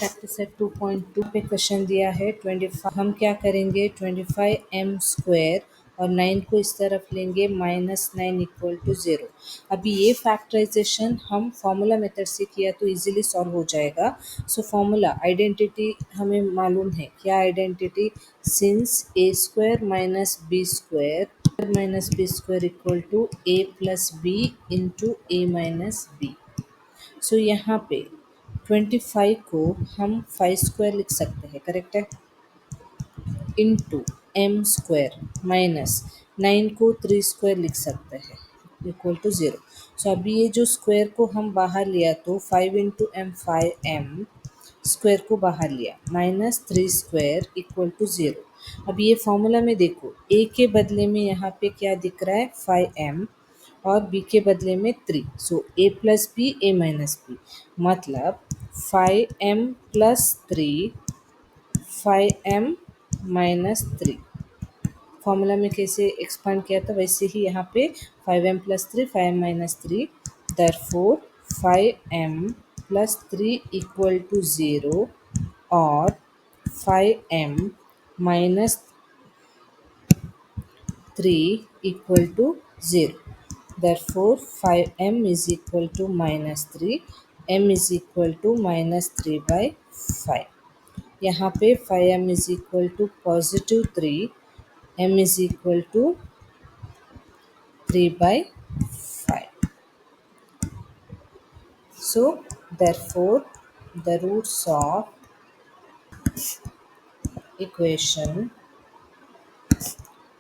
Practice set 2.2 पे question दिया है 25। हम क्या करेंगे 25m स्क्वायर और 9 को इस तरफ लेंगे -9 इक्वल टू 0। अभी ये फैक्टराइजेशन हम फॉर्मूला मेथड से किया तो इजीली सॉल्व हो जाएगा। सो फॉर्मूला आइडेंटिटी हमें मालूम है, क्या identity, since A square minus B square equal to a plus b into a minus b. So यहाँ पे 25 को हम 5 स्क्वायर लिख सकते हैं, करेक्ट है, इंटू एम स्क्वायर माइनस 9 को 3 स्क्वायर लिख सकते हैं इक्वल टू 0। सो अभी ये जो स्क्वायर को हम बाहर लिया तो 5 इंटू एम 5m स्क्वायर को बाहर लिया -3 स्क्वायर इक्वल टू 0। अब ये फॉर्मूला में देखो, a के बदले में यहाँ पे क्या दिख रहा है 5m और b के बदले में 3। So a plus B A minus B, मतलब 5m plus 3 5m minus 3। Formula में कैसे एक्सपांड किया था वैसे ही यहाँ पे 5m plus 3 5m minus 3, therefore 5m plus 3 equal to 0 और 5m minus 3 equal to 0. Therefore, 5m is equal to minus 3, m is equal to minus 3 by 5. यहाँ पे 5m is equal to positive 3, m is equal to 3 by 5. So, therefore, the roots of equation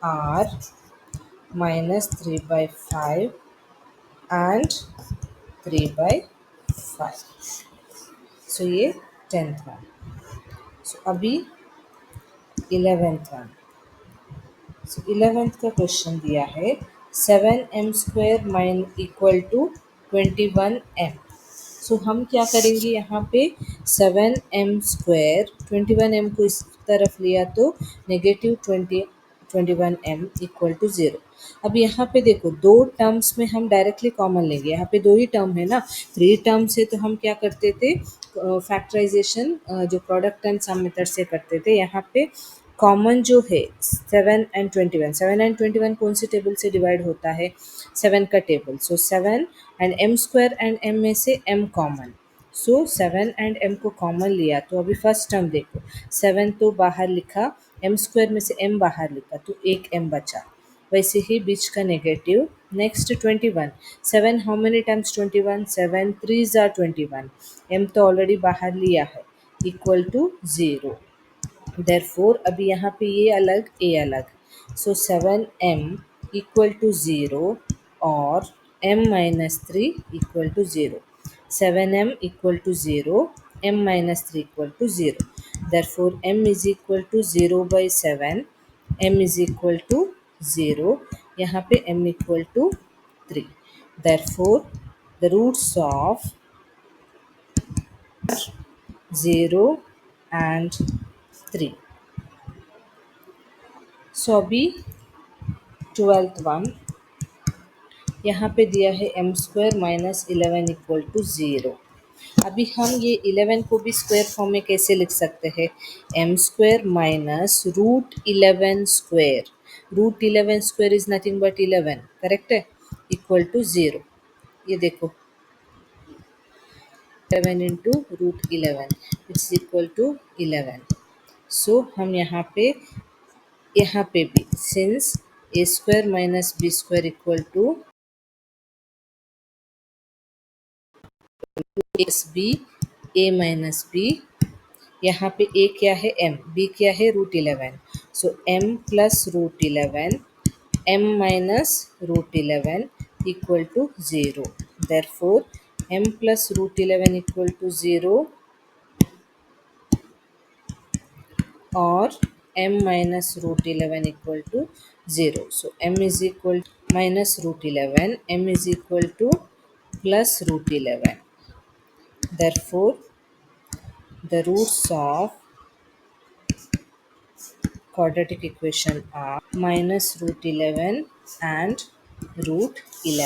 are minus 3 by 5 and 3 by 5. सो ये 10th one. सो अभी 11th one. सो 11th का question दिया है 7m square minus equal to 21m। So हम क्या करेंगे, यहाँ पे 7m स्क्वायर 21m को इस तरफ लिया तो नेगेटिव 21m इक्वल टू 0। अब यहाँ पे देखो, दो टर्म्स में हम डायरेक्टली कॉमन लेंगे, यहाँ पे दो ही टर्म है ना, 3 टर्म्स है तो हम क्या करते थे, फैक्टराइजेशन जो प्रोडक्ट एंड सम मेथड से करते थे। यहाँ पे कॉमन जो है 7 एंड 21, 7 एंड 21 कौन सी टेबल से डिवाइड होता है, 7 का table. So 7 and m square and m में से m common, so 7 and m को कॉमन लिया तो अभी फर्स्ट टर्म देखो, 7 तो बाहर लिखा, m स्क्वायर में से m बाहर लिखा तो एक m बचा, वैसे ही बीच का negative. Next 21, 7 how many times 21, 7 3 are 21, m तो ऑलरेडी बाहर लिया है इक्वल टू 0। देयरफॉर अभी यहाँ पे ये अलग ए अलग, सो 7m इक्वल टू 0 और m minus 3 equal to 0। 7m equal to 0, m minus 3 equal to 0। Therefore m is equal to 0 by 7, m is equal to 0, यहाँ पे m equal to 3। Therefore the roots of 0 and 3। So अभी 12th one, यहाँ पे दिया है m square minus 11 equal to 0। अभी हम ये 11 को भी स्क्वायर फॉर्म में कैसे लिख सकते हैं, m square minus root 11 square, root 11 square is nothing but 11, correct है, इक्वल टू 0। ये देखो 11 into root 11 it's equal to 11। So हम यहाँ पे भी since A square minus B square equal to x B A minus B, यहाँ पे A क्या है m, b क्या है root 11, so m plus root 11 m minus root 11 equal to 0। Therefore m plus root 11 equal to 0 और m minus root 11 equal to 0। So m is equal minus root 11, m is equal to plus root 11। Therefore, the roots of quadratic equation are minus root 11 and root 11.